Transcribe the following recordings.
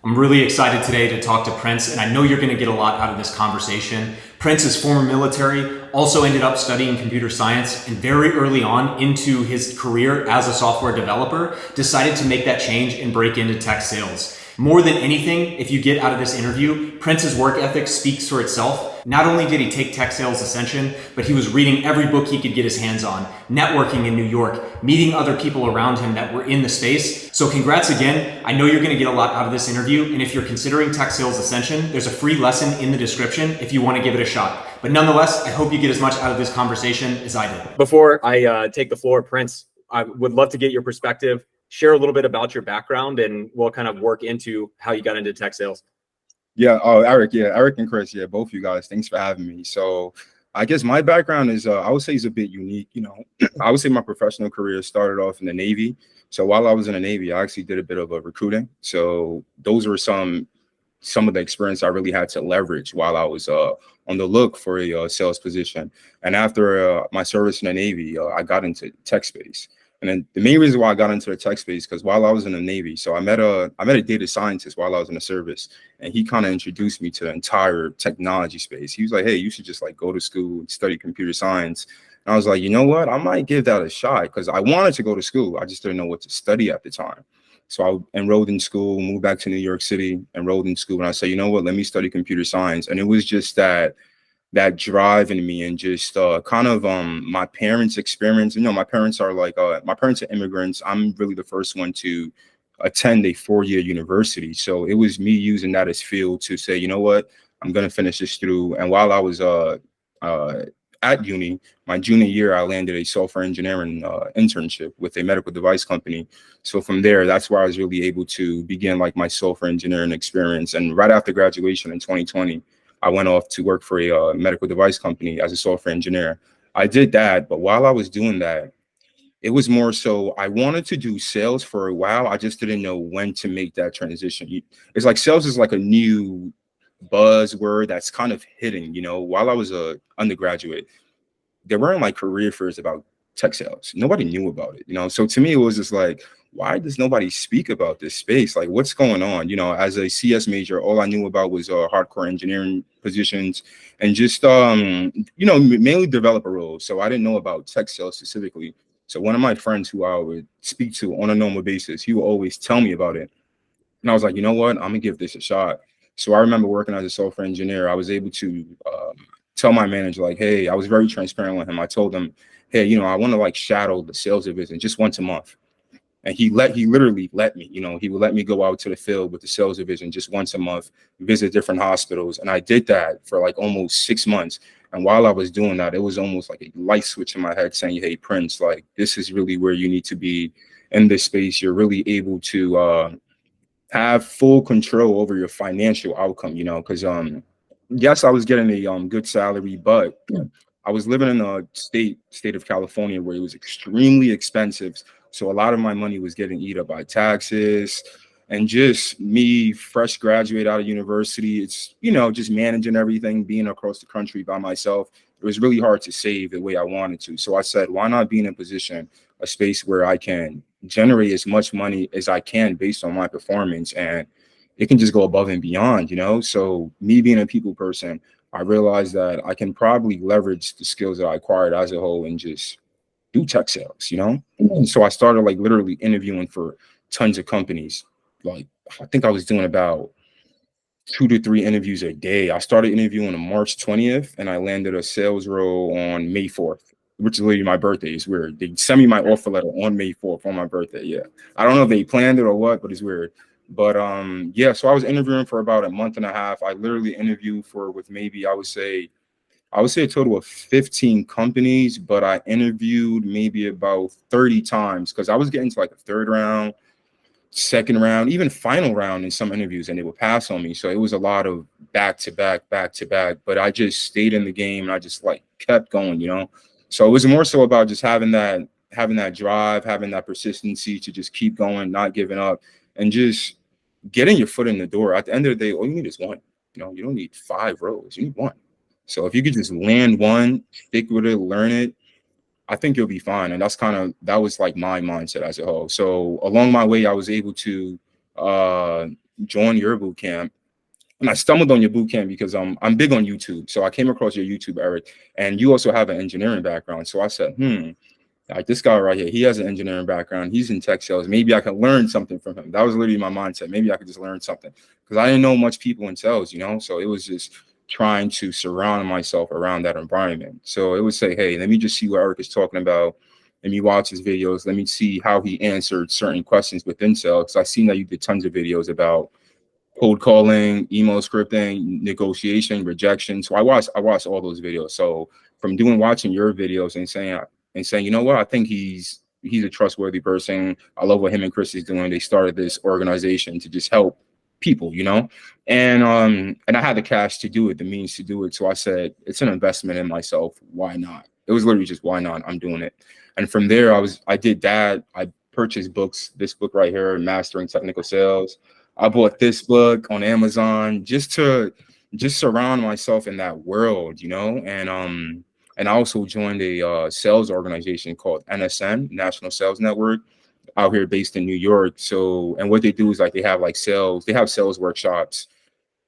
I'm really excited today to talk to Prince, and I know you're going to get a lot out of this conversation. Prince is former military, also ended up studying computer science, and very early on into his career as a software developer, decided to make that change and break into tech sales. More than anything, if you get out of this interview, Prince's work ethic speaks for itself. Not only did he take Tech Sales Ascension, but he was reading every book he could get his hands on, networking in New York, meeting other people around him that were in the space. So congrats again. I know you're going to get a lot out of this interview, and if you're considering Tech Sales Ascension, there's a free lesson in the description if you want to give it a shot. But nonetheless, I hope you get as much out of this conversation as I did. Before I take the floor, Prince, I would love to get your perspective. Share a little bit about your background, and we'll kind of work into how you got into tech sales. Yeah. Oh, Eric. Yeah. Eric and Chris. Yeah. Both you guys. Thanks for having me. So I guess my background is, I would say is a bit unique. I would say my professional career started off in the Navy. So while I was in the Navy, I actually did a bit of a recruiting. So those were some of the experience I really had to leverage while I was on the look for a sales position. And after my service in the Navy, I got into tech space. And then the main reason why I got into the tech space, because while I was in the Navy, so I met a data scientist while I was in the service, and he kind of introduced me to the entire technology space. He was like, hey, you should just like go to school and study computer science. And I was like, you know what, I might give that a shot, because I wanted to go to school. I just didn't know what to study at the time. So I enrolled in school, moved back to New York City, enrolled in school, and I said, you know what, let me study computer science. And it was just that drive in me, and just kind of my parents' experience. My parents are my parents are immigrants. I'm really the first one to attend a 4-year university. So it was me using that as fuel to say, you know what, I'm going to finish this through. And while I was at uni, my junior year, I landed a software engineering internship with a medical device company. So from there, that's where I was really able to begin like my software engineering experience. And right after graduation in 2020, I went off to work for a medical device company as a software engineer. I did that, but while I was doing that, it was more so I wanted to do sales for a while. I just didn't know when to make that transition. It's like sales is like a new buzzword that's kind of hidden. While I was a undergraduate, there weren't like career fairs about tech sales. Nobody knew about it. So to me, it was just like, why does nobody speak about this space? Like, what's going on? As a CS major, all I knew about was hardcore engineering positions and just mainly developer roles. So I didn't know about tech sales specifically. So one of my friends who I would speak to on a normal basis, he would always tell me about it. And I was like, you know what, I'm gonna give this a shot. So I remember working as a software engineer. I was able to tell my manager, like, hey, I was very transparent with him. I told him, hey, I want to like shadow the sales division just once a month. And he literally let me, he would let me go out to the field with the sales division just once a month, visit different hospitals. And I did that for like almost 6 months. And while I was doing that, it was almost like a light switch in my head saying, hey, Prince, like, this is really where you need to be in this space. You're really able to have full control over your financial outcome, because yes, I was getting a good salary, but I was living in a state of California where it was extremely expensive. So a lot of my money was getting eaten up by taxes, and just me, fresh graduate out of university. It's, just managing everything, being across the country by myself. It was really hard to save the way I wanted to. So I said, why not be in a space where I can generate as much money as I can based on my performance, and it can just go above and beyond, So me being a people person, I realized that I can probably leverage the skills that I acquired as a whole and just do tech sales, And so I started like literally interviewing for tons of companies. Like, I think I was doing about 2 to 3 interviews a day. I started interviewing on March 20th, and I landed a sales role on May 4th, which is literally my birthday. It's weird. They sent me my offer letter on May 4th on my birthday. Yeah. I don't know if they planned it or what, but it's weird. But yeah, so I was interviewing for about a month and a half. I literally interviewed with maybe I would say a total of 15 companies, but I interviewed maybe about 30 times because I was getting to like a third round, second round, even final round in some interviews, and they would pass on me. So it was a lot of back to back. But I just stayed in the game, and I just like kept going, So it was more so about just having that drive, having that persistency to just keep going, not giving up, and just getting your foot in the door. At the end of the day, all you need is one. You don't need 5 roles. You need one. So if you could just land one, stick with it, learn it, I think you'll be fine. And that was like my mindset as a whole. So along my way, I was able to join your boot camp. And I stumbled on your boot camp because I'm big on YouTube. So I came across your YouTube, Eric, and you also have an engineering background. So I said, like this guy right here, he has an engineering background. He's in tech sales. Maybe I can learn something from him. That was literally my mindset. Maybe I could just learn something because I didn't know much people in sales, you know? So it was just trying to surround myself around that environment. So it would say, hey, let me just see what Eric is talking about. Let me watch his videos. Let me see how he answered certain questions within sales. Because I've seen that you did tons of videos about cold calling, email scripting, negotiation, rejection. So I watched all those videos. So from watching your videos and saying, you know what, I think he's a trustworthy person. I love what him and Chris is doing. They started this organization to just help people, you know, and I had the cash to do it, the means to do it. So I said, it's an investment in myself. Why not? It was literally just, why not? I'm doing it. And from there, I did that. I purchased books, this book right here, Mastering Technical Sales. I bought this book on Amazon just to surround myself in that world, you know, and I also joined a sales organization called NSN, National Sales Network, out here based in New York. So, and what they do is like they have sales workshops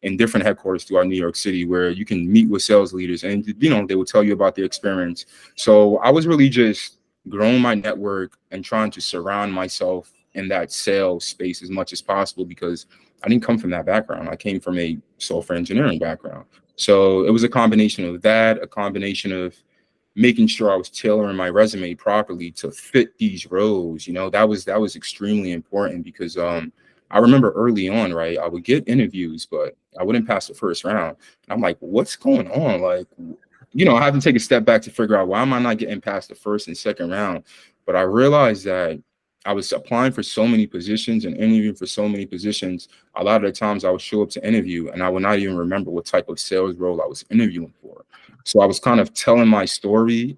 in different headquarters throughout New York City where you can meet with sales leaders and, you know, they will tell you about their experience. So I was really just growing my network and trying to surround myself in that sales space as much as possible because I didn't come from that background. I came from a software engineering background. So it was a combination of that, a combination of making sure I was tailoring my resume properly to fit these roles. You know, that was extremely important because I remember early on, right, I would get interviews, but I wouldn't pass the first round. And I'm like, what's going on? Like, you know, I had to take a step back to figure out why am I not getting past the first and second round? But I realized that I was applying for so many positions and interviewing for so many positions. A lot of the times I would show up to interview and I would not even remember what type of sales role I was interviewing for. So I was kind of telling my story.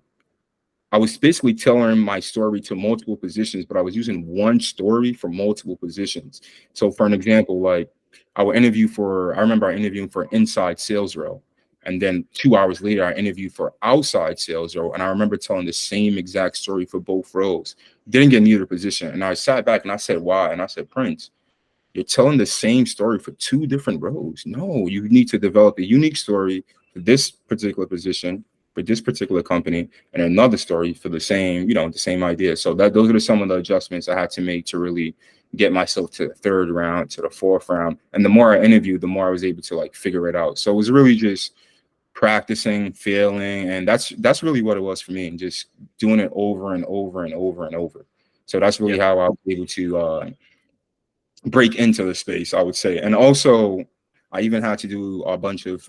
I was basically telling my story to multiple positions, but I was using one story for multiple positions. So for an example, like I remember interviewing for an inside sales role. And then 2 hours later, I interviewed for outside sales role. And I remember telling the same exact story for both roles. Didn't get neither position. And I sat back and I said, why? And I said, Prince, you're telling the same story for two different roles. No, you need to develop a unique story for this particular position, for this particular company, and another story for the same, you know, the same idea. So those are some of the adjustments I had to make to really get myself to the third round, to the fourth round. And the more I interviewed, the more I was able to like figure it out. So it was really just practicing, failing, and that's really what it was for me, and just doing it over and over and over and over. So that's really how I was able to break into the space, I would say. And also I even had to do a bunch of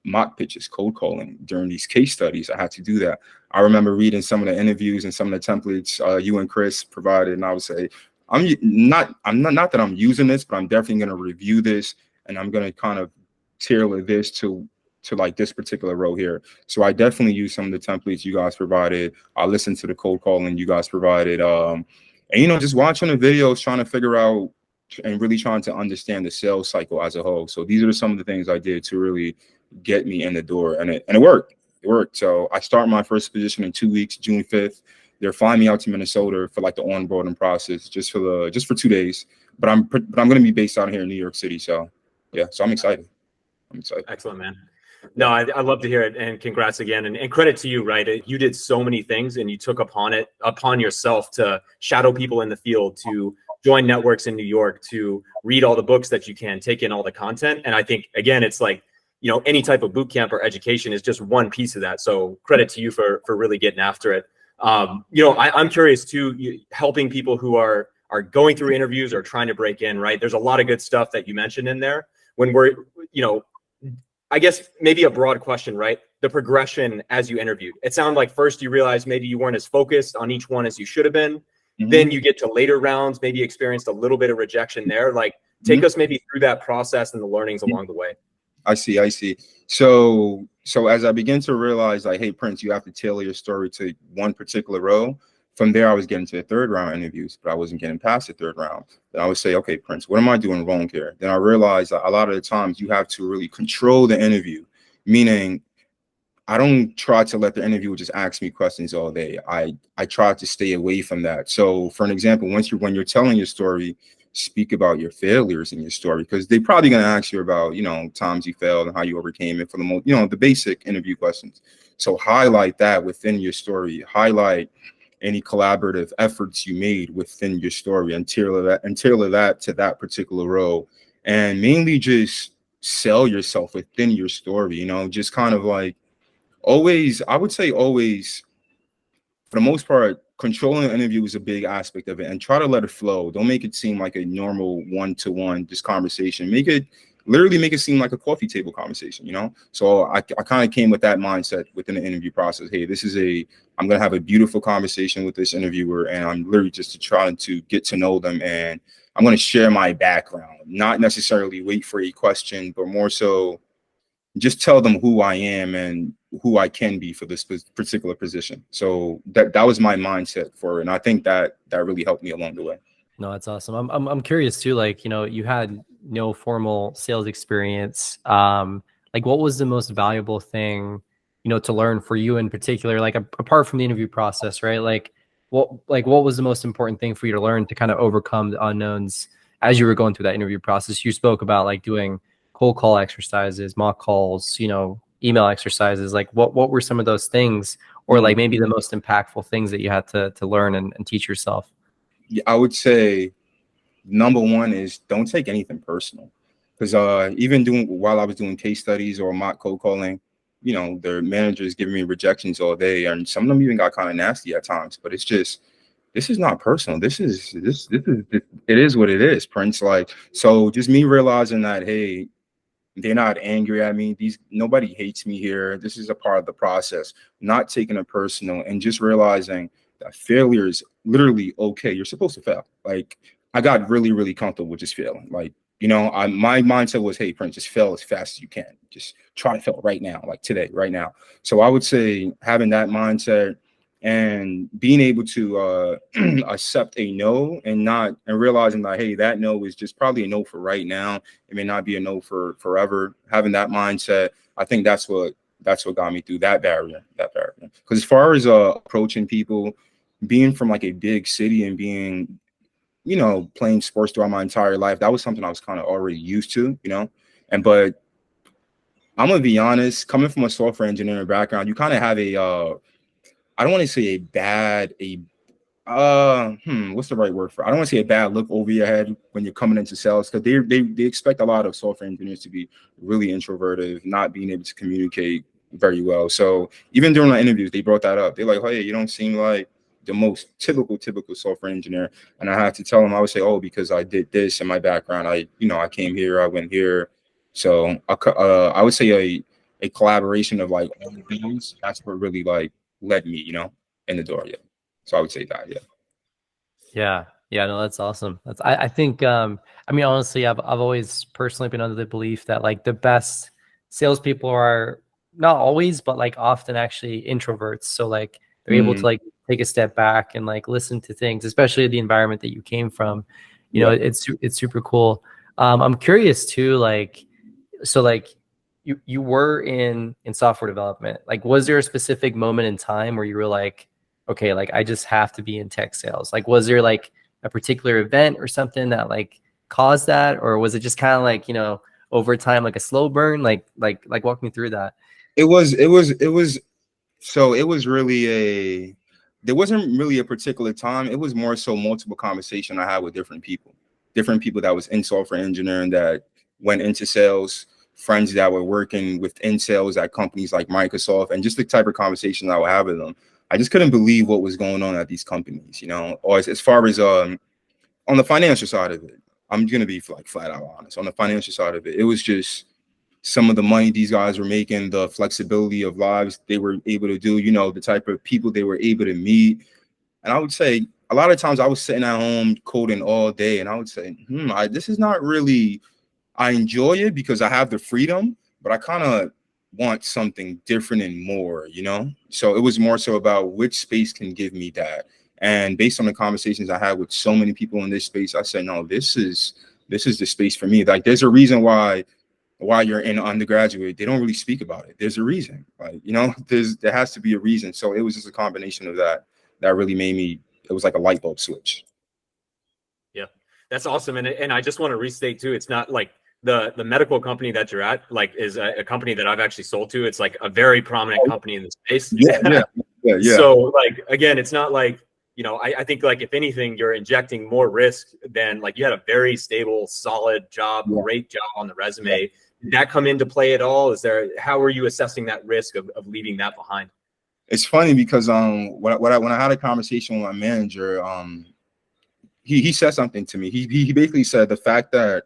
mock pitches, cold calling during these case studies. I had to do that. I remember reading some of the interviews and some of the templates you and Chris provided, and I would say, not that I'm using this, but I'm definitely going to review this, and I'm going to kind of tailor this to like this particular role here. So I definitely use some of the templates you guys provided. I listened to the cold calling you guys provided, and you know, just watching the videos, trying to figure out and really trying to understand the sales cycle as a whole. So these are some of the things I did to really get me in the door, and it worked. It worked. So I start my first position in 2 weeks, June 5th. They're flying me out to Minnesota for like the onboarding process, just for 2 days. But I'm going to be based out here in New York City. So yeah, so I'm excited. Excellent, man. No, I love to hear it, and congrats again, and credit to you, right? You did so many things, and you took upon yourself to shadow people in the field, to join networks in New York, to read all the books that you can, take in all the content. And I think, again, it's like, you know, any type of boot camp or education is just one piece of that. So credit to you for really getting after it. You know, I'm curious too, helping people who are going through interviews or trying to break in, right? There's a lot of good stuff that you mentioned in there. When we're, you know, I guess maybe a broad question, right? The progression as you interviewed. It sounded like first you realized maybe you weren't as focused on each one as you should have been. Mm-hmm. Then you get to later rounds, maybe experienced a little bit of rejection there. Like, take us maybe through that process and the learnings along the way. I see. So as I begin to realize, like, hey, Prince, you have to tailor your story to one particular role. From there, I was getting to the third round interviews, but I wasn't getting past the third round. Then I would say, okay, Prince, what am I doing wrong here? Then I realized that a lot of the times you have to really control the interview, meaning I don't try to let the interviewer just ask me questions all day. I try to stay away from that. So for an example, when you're telling your story, speak about your failures in your story, because they're probably going to ask you about, times you failed and how you overcame it, for the most, the basic interview questions. So highlight that within your story. Highlight any collaborative efforts you made within your story, and tailor that to that particular role. And mainly just sell yourself within your story, just kind of like always, I would say always, for the most part, controlling the interview is a big aspect of it, and try to let it flow. Don't make it seem like a normal one-to-one just conversation. Make it seem like a coffee table conversation, So I kind of came with that mindset within the interview process. Hey, I'm going to have a beautiful conversation with this interviewer, and I'm literally just trying to get to know them, and I'm going to share my background, not necessarily wait for a question, but more so just tell them who I am and who I can be for this particular position. So that was my mindset for it. And I think that really helped me along the way. No, that's awesome. I'm curious too, like, you had no formal sales experience. Like, what was the most valuable thing, to learn for you in particular, like apart from the interview process, right? Like what was the most important thing for you to learn to kind of overcome the unknowns as you were going through that interview process? You spoke about like doing cold call exercises, mock calls, email exercises. Like what were some of those things, or like maybe the most impactful things that you had to learn and teach yourself? Yeah, I would say number one is don't take anything personal, because even while I was doing case studies or mock cold calling, their managers giving me rejections all day, and some of them even got kind of nasty at times. But it's just, this is not personal. It is what it is, Prince. Like, so just me realizing that, hey, they're not angry at me. Nobody hates me here. This is a part of the process. Not taking it personal, and just realizing that failure is literally okay. You're supposed to fail. Like, I got really, really comfortable with just failing. Like, my mindset was, hey, Prince, just fail as fast as you can. Just try to fail right now, like today, right now. So I would say having that mindset and being able to accept a no, and realizing that, hey, that no is just probably a no for right now. It may not be a no for forever. Having that mindset, I think that's what got me through that barrier. Because as far as approaching people, being from like a big city and being, playing sports throughout my entire life, that was something I was kind of already used to, but I'm gonna be honest, coming from a software engineering background, you kind of have I don't want to say what's the right word for it? I don't want to say a bad look over your head when you're coming into sales, because they expect a lot of software engineers to be really introverted, not being able to communicate very well. So even during the interviews, they brought that up. They're like, hey, you don't seem like the most typical software engineer. And I had to tell them, I would say, oh, because I did this in my background. I came here, I went here. So I would say a collaboration of like all the things. That's what really like led me, in the door. Yeah. So I would say that. Yeah. Yeah. No, that's awesome. I think, I mean, honestly, I've always personally been under the belief that like the best salespeople are not always, but like often actually introverts. So like they're able to like take a step back and like listen to things, especially the environment that you came from. It's super cool. I'm curious too, like, so like you were in software development. Like, was there a specific moment in time where you were like, okay, like I just have to be in tech sales? Like, was there like a particular event or something that like caused that, or was it just kind of like, over time, like a slow burn? Like walk me through that. It was really there wasn't really a particular time. It was more so multiple conversation I had with different people that was in software engineering that went into sales, friends that were working within sales at companies like Microsoft, and just the type of conversations I would have with them. I just couldn't believe what was going on at these companies, or as far as on the financial side of it. I'm going to be like flat out honest. On the financial side of it, it was just some of the money these guys were making, the flexibility of lives they were able to do, the type of people they were able to meet. And I would say a lot of times I was sitting at home coding all day, and I would say, this is not really, I enjoy it because I have the freedom, but I kind of want something different and more, So it was more so about which space can give me that. And based on the conversations I had with so many people in this space, I said, no, this is the space for me. Like, there's a reason why you're in undergraduate, they don't really speak about it. There's a reason, like, there has to be a reason. So it was just a combination of that really made me, it was like a light bulb switch. Yeah. That's awesome. And I just want to restate too, it's not like the medical company that you're at, like, is a company that I've actually sold to. It's like a very prominent company in the space. Yeah. So like, again, it's not like, you know, I think like if anything, you're injecting more risk than, like, you had a very stable, solid job, great job on the resume. Did that come into play at all? How are you assessing that risk of leaving that behind? It's funny because when I had a conversation with my manager, he said something to me. He basically said the fact that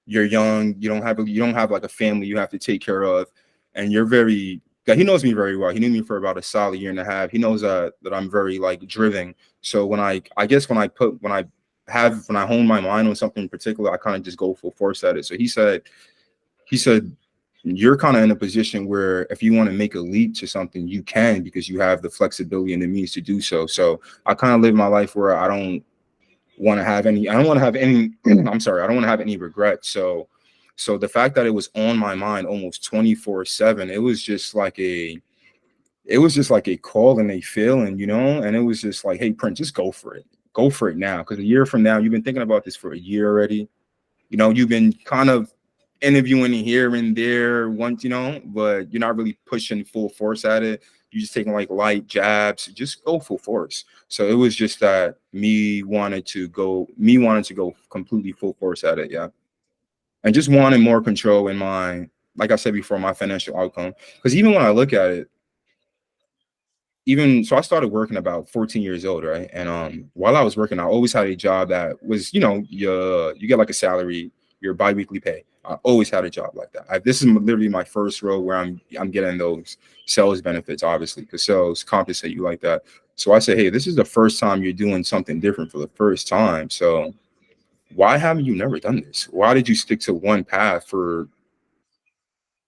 you're young, you don't have like a family you have to take care of, and you're very, he knows me very well. He knew me for about a solid year and a half. He knows that I'm very like driven. So when I hone my mind on something in particular, I kind of just go full force at it. So he said you're kind of in a position where if you want to make a leap to something, you can, because you have the flexibility and the means to do so. So I kind of live my life where I don't want to have any I'm sorry, I don't want to have any regrets. So the fact that it was on my mind almost 24/7, it was just like a call and a feeling, you know. And it was just like, hey Prince, just go for it now, because a year from now, you've been thinking about this for a year already, you know. You've been kind of interviewing here and there once, you know, but you're not really pushing full force at it. You're just taking like light jabs. Just go full force. So it was just that me wanted to go completely full force at it. Yeah. And just wanted more control in my, like I said before, my financial outcome. Because even when I look at it, so I started working about 14 years old, right? And while I was working, I always had a job that was, you know, you get like a salary, your biweekly pay. I always had a job like that. This is literally my first role where I'm getting those sales benefits, obviously, because sales compensate you like that. So I said, hey, this is the first time you're doing something different for the first time. So why haven't you never done this? Why did you stick to one path for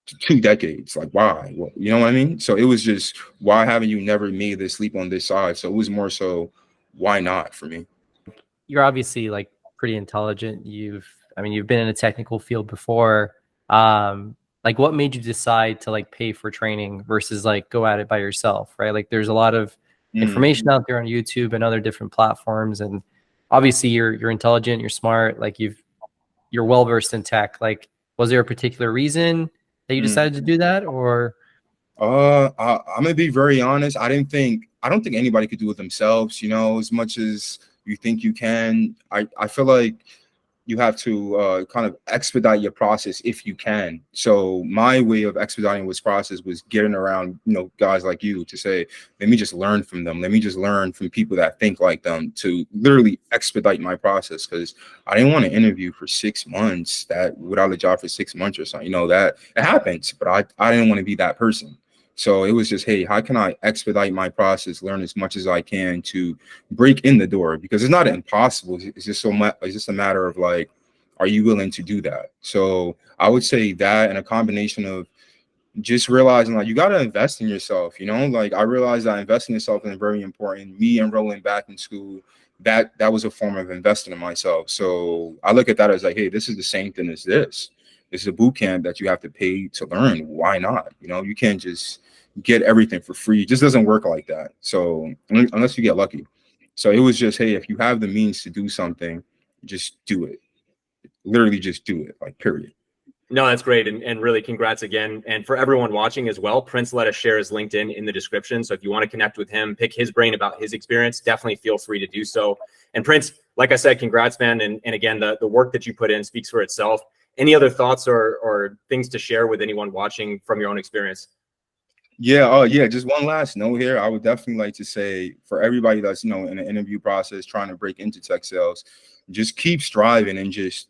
2 decades? Like, why? Well, you know what I mean? So it was just, why haven't you never made this leap on this side? So it was more so, why not for me? You're obviously like pretty intelligent. You've been in a technical field before. Like, what made you decide to like pay for training versus like go at it by yourself, right? Like, there's a lot of information out there on YouTube and other different platforms, and obviously you're intelligent, you're smart, like you're well versed in tech. Like, was there a particular reason that you decided to do that, or? I'm gonna be very honest. I don't think anybody could do it themselves, you know, as much as you think you can. I feel like you have to kind of expedite your process if you can. So my way of expediting this process was getting around, you know, guys like you to say, let me just learn from them. Let me just learn from people that think like them, to literally expedite my process. Because I didn't want to interview for 6 months, that without a job for 6 months or something, you know, that it happens, but I didn't want to be that person. So it was just, hey, how can I expedite my process, learn as much as I can to break in the door? Because it's not impossible. It's just it's just a matter of like, are you willing to do that? So I would say that, and a combination of just realizing like you got to invest in yourself, you know. Like, I realized that investing in yourself is very important. Me enrolling back in school, that was a form of investing in myself. So I look at that as like, hey, this is the same thing as this. This is a boot camp that you have to pay to learn. Why not? You know, you can't just get everything for free. It just doesn't work like that. So unless you get lucky. So it was just, hey, if you have the means to do something, just do it. Literally just do it, like, period. No, that's great. And really congrats again. And for everyone watching as well, Prince let us share his LinkedIn in the description. So if you want to connect with him, pick his brain about his experience, definitely feel free to do so. And Prince, like I said, congrats, man. And again, the work that you put in speaks for itself. Any other thoughts or things to share with anyone watching from your own experience? Yeah, just one last note here. I would definitely like to say, for everybody that's, you know, in the interview process trying to break into tech sales, just keep striving and just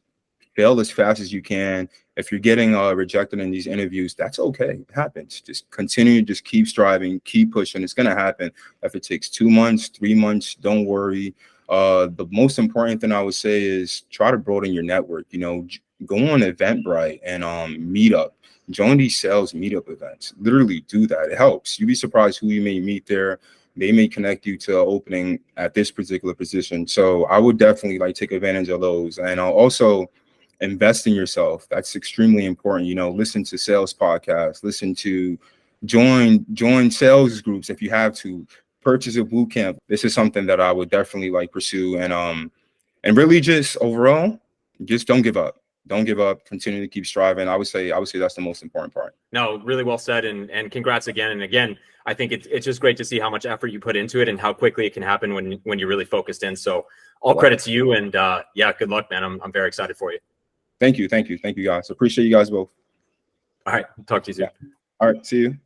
fail as fast as you can. If you're getting rejected in these interviews, that's okay. It happens. Just continue, just keep striving, keep pushing. It's gonna happen. If it takes 2 months, 3 months, don't worry. The most important thing I would say is try to broaden your network. You know, go on Eventbrite and Meetup. Join these sales meetup events. Literally do that. It helps. You'd be surprised who you may meet there. They may connect you to an opening at this particular position. So I would definitely like take advantage of those. And I'll also invest in yourself. That's extremely important. You know, listen to sales podcasts, join sales groups if you have to, purchase a boot camp. This is something that I would definitely like pursue. And and really just overall, just don't give up. Don't give up. Continue to keep striving. I would say that's the most important part. No, really well said, and congrats again. And again, I think it's just great to see how much effort you put into it and how quickly it can happen when you're really focused in. So all credit to you, and yeah, good luck, man. I'm very excited for you. Thank you guys. Appreciate you guys both. All right, talk to you soon. Yeah. All right, see you.